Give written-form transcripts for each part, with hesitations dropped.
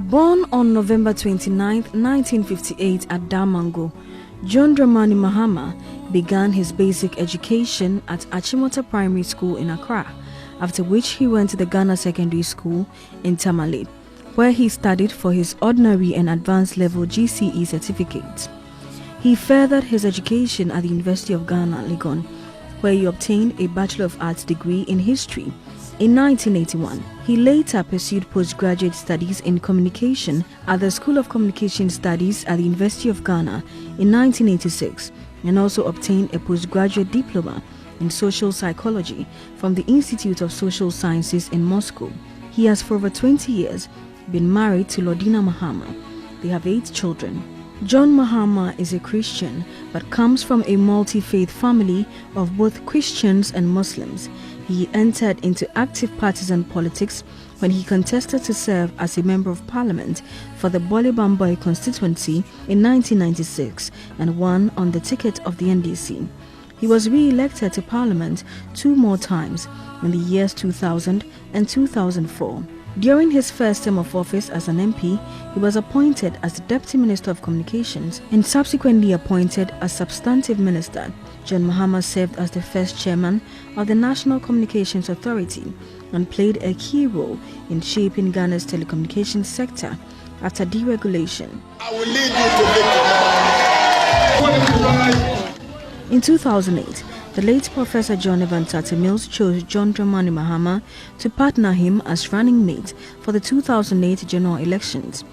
Born on November 29, 1958 at Damango, John Dramani Mahama began his basic education at Achimota Primary School in Accra, after which he went to the Ghana Secondary School in Tamale, where he studied for his ordinary and advanced level GCE certificates. He furthered his education at the University of Ghana, Legon, where he obtained a Bachelor of Arts degree in history. In 1981, he later pursued postgraduate studies in communication at the School of Communication Studies at the University of Ghana in 1986, and also obtained a postgraduate diploma in social psychology from the Institute of Social Sciences in Moscow. He has for over 20 years been married to Lordina Mahama. They have 8 children. John Mahama is a Christian but comes from a multi-faith family of both Christians and Muslims. He entered into active partisan politics when he contested to serve as a member of parliament for the Bole Bamboy constituency in 1996 and won on the ticket of the NDC. He was re-elected to parliament 2 more times in the years 2000 and 2004. During his first term of office as an MP, he was appointed as the Deputy Minister of Communications and subsequently appointed as Substantive Minister. John Mahama served as the first chairman of the National Communications Authority and played a key role in shaping Ghana's telecommunications sector after deregulation. I will lead you to victory. In 2008, the late Professor John Dramani chose John Dramani Mahama to partner him as running mate for the 2008 general elections.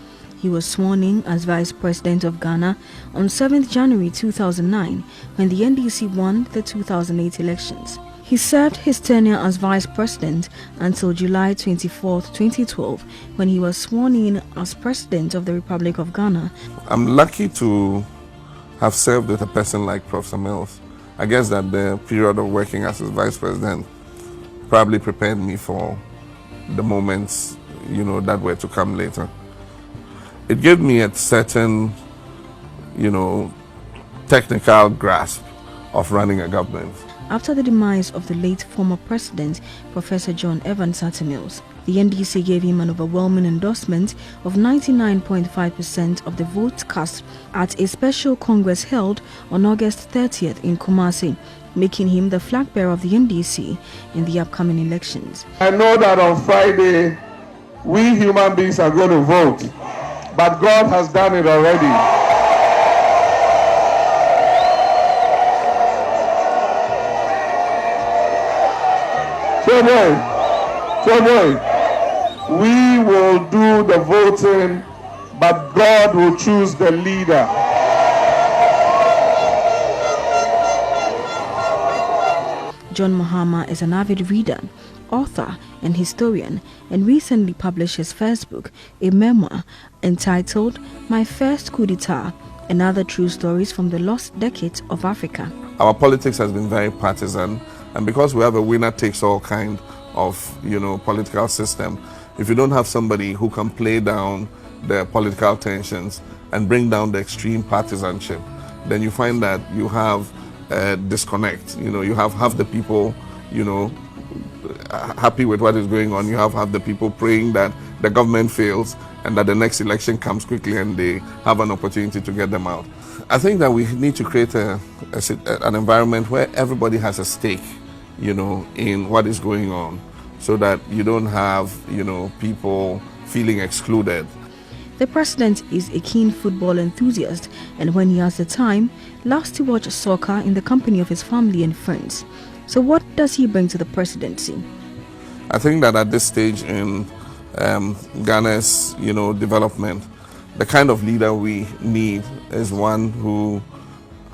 He was sworn in as Vice President of Ghana on 7th January 2009 when the NDC won the 2008 elections. He served his tenure as Vice President until July 24, 2012 when he was sworn in as President of the Republic of Ghana. I'm lucky to have served with a person like Professor Mills. I guess that the period of working as his Vice President probably prepared me for the moments, that were to come later. It gave me a certain, technical grasp of running a government. After the demise of the late former President, Professor John Dramani, the NDC gave him an overwhelming endorsement of 99.5% of the votes cast at a special Congress held on August 30th in Kumasi, making him the flag bearer of the NDC in the upcoming elections. I know that on Friday, we human beings are going to vote, but God has done it already. We will do the voting, but God will choose the leader. John Mahama is an avid reader, author, and historian, and recently published his first book, a memoir entitled My First Coup d'etat and Other True Stories from the Lost Decades of Africa. Our politics has been very partisan, and because we have a winner-takes-all kind of, political system, if you don't have somebody who can play down the political tensions and bring down the extreme partisanship, then you find that you have a disconnect. You have half the people, happy with what is going on. You have half the people praying that the government fails and that the next election comes quickly and they have an opportunity to get them out. I think that we need to create an environment where everybody has a stake, in what is going on, so that you don't have, people feeling excluded. The president is a keen football enthusiast, and when he has the time, loves to watch soccer in the company of his family and friends. So what does he bring to the presidency? I think that at this stage in Ghana's, development, the kind of leader we need is one who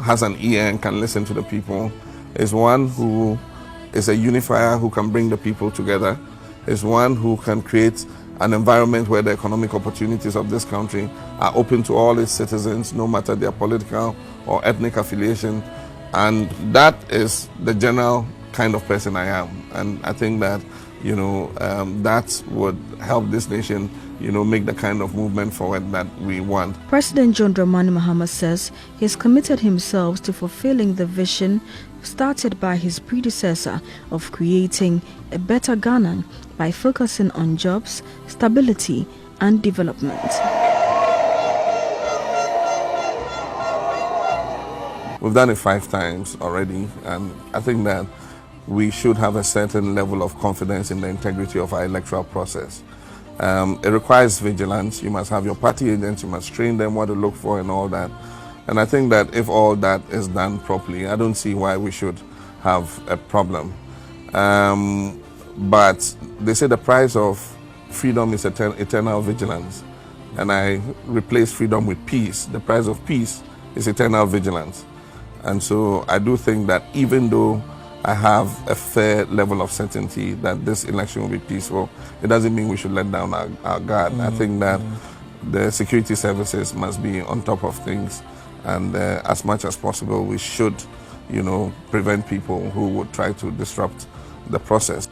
has an ear and can listen to the people, is one who is a unifier who can bring the people together, is one who can create an environment where the economic opportunities of this country are open to all its citizens, no matter their political or ethnic affiliation. And that is the general kind of person I am. And I think that, that would help this nation, make the kind of movement forward that we want. President John Dramani Mahama says he's committed himself to fulfilling the vision started by his predecessor of creating a better Ghana by focusing on jobs, stability, and development. We've done it 5 times already, and I think that we should have a certain level of confidence in the integrity of our electoral process. It requires vigilance. You must have your party agents, you must train them what to look for and all that. And I think that if all that is done properly, I don't see why we should have a problem. But they say the price of freedom is eternal vigilance. And I replace freedom with peace. The price of peace is eternal vigilance. And so I do think that even though I have a fair level of certainty that this election will be peaceful, it doesn't mean we should let down our guard. I think that the security services must be on top of things, and as much as possible we should, prevent people who would try to disrupt the process.